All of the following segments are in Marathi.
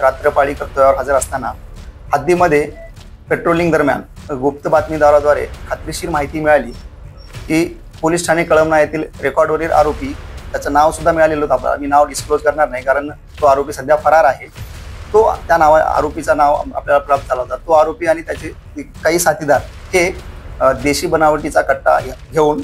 रात्रपाळी कर्तव्यावर हजर असताना हद्दीमध्ये पेट्रोलिंग दरम्यान गुप्त बातमीदाराद्वारे खात्रीशीर माहिती मिळाली की पोलीस ठाणे कळमना येथील रेकॉर्डवरील आरोपी, त्याचं नाव सुद्धा मिळालेलं होतं आपल्याला, मी नाव डिस्क्लोज करणार नाही कारण तो आरोपी सध्या फरार आहे, तो त्या आरोपीचं नाव आपल्याला प्राप्त झाला होता। तो आरोपी आणि त्याचे काही साथीदार हे देशी बनावटीचा कट्टा घेऊन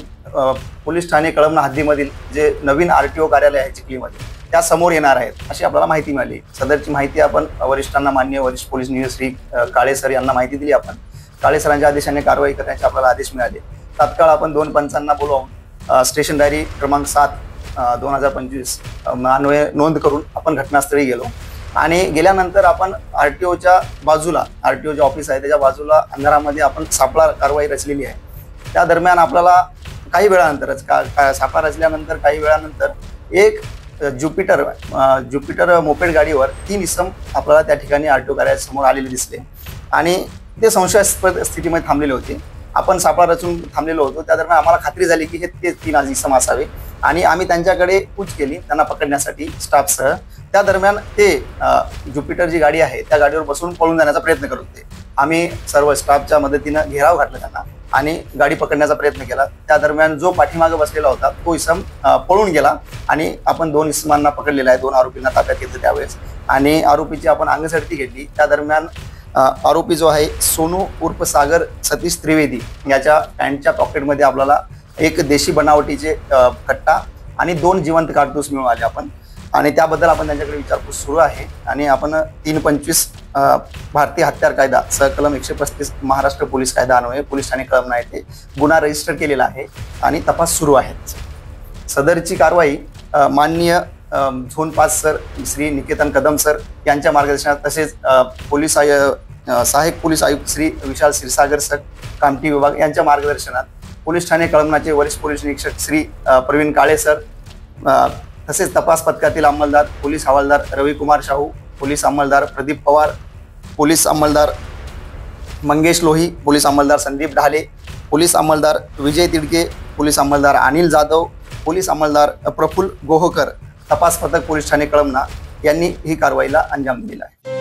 पोलीस ठाणे कळमना हद्दीमधील जे नवीन RTO कार्यालय आहे चिखलीमध्ये त्या समोर येणार आहेत अशी आपल्याला माहिती मिळाली। सदरची माहिती आपण वरिष्ठांना, माननीय वरिष्ठ पोलीस निरीक्षक श्री काळे सर यांना माहिती दिली। आपण काळे सरांच्या आदेशाने कारवाई करण्याचे आपल्याला आदेश मिळाले। तात्काळ आपण 2 पंचांना बोलावून स्टेशन डायरी क्रमांक 7/2025 अन्वये नोंद करून आपण घटनास्थळी गेलो आणि गेल्यानंतर आपण RTOच्या बाजूला, RTO जे ऑफिस आहे त्याच्या बाजूला अंधारामध्ये आपण सापळा कारवाई रचलेली आहे। त्या दरम्यान आपल्याला काही वेळानंतरच सापळा रचल्यानंतर काही वेळानंतर एक ज्युपिटर मोपेड गाडीवर 3 इसम आपल्याला त्या ठिकाणी RTO कार्यालयासमोर आलेले दिसले आणि ते संशयास्पद स्थितीमध्ये थांबलेले होते। आपण सापळा रचून थांबलेलो होतो, त्या दरम्यान आम्हाला खात्री झाली की हे ते 3 इसम असावे आणि आम्ही त्यांच्याकडे कूच केली त्यांना पकडण्यासाठी स्टाफसह। त्या दरम्यान ते ज्युपिटर जी गाडी आहे त्या गाडीवर बसून पळून जाण्याचा प्रयत्न करत होते। आम्ही सर्व स्टाफच्या मदतीनं घेराव घातला त्यांना आणि गाडी पकडण्याचा प्रयत्न केला। त्या दरम्यान जो पाठीमागे बसलेला होता तो इसम पळून गेला आणि आपण 2 इसमांना पकडलेला आहे, 2 आरोपींना ताब्यात घेतलं त्यावेळेस आणि आरोपीची आपण अंगझडती घेतली। त्या दरम्यान आरोपी जो आहे सोनू उर्फ सागर सतीश त्रिवेदी याच्या पॅन्टच्या पॉकेटमध्ये आपल्याला एक देशी बनावटीचे कट्टा आणि 2 जिवंत कारतूस मिळून आले आपण आणि त्याबद्दल आपण त्यांच्याकडे विचारपूस सुरू आहे आणि आपण 325 भारतीय हत्यार कायदा सहकलम 135 महाराष्ट्र पोलीस कायदा अन्वये पोलीस ठाणे कळमना येथे गुन्हा रजिस्टर केलेला आहे आणि तपास सुरू आहे। सदरची कारवाई माननीय zone 5 sir Shri Niketan Kadam sir यांच्या मार्गदर्शनात, तसेच सहाय्यक पोलीस आयुक्त श्री विशाल क्षीरसागर सर कामठी विभाग यांच्या मार्गदर्शनात पोलीस ठाणे कळमनाचे वरिष्ठ पोलीस निरीक्षक श्री प्रवीण काळे सर, तसेच तपास पथकातील अंमलदार पोलीस हवालदार रविकुमार शाहू, पोलीस अंमलदार प्रदीप पवार, पोलीस अंमलदार मंगेश लोही, पोलीस अंमलदार संदीप ढाले, पोलीस अंमलदार विजय तिडके, पोलीस अंमलदार अनिल जाधव, पोलीस अंमलदार प्रफुल्ल गोहोकर, तपास पथक पोलीस ठाणे कळमना यांनी ही कारवाईला अंजाम दिलेला आहे।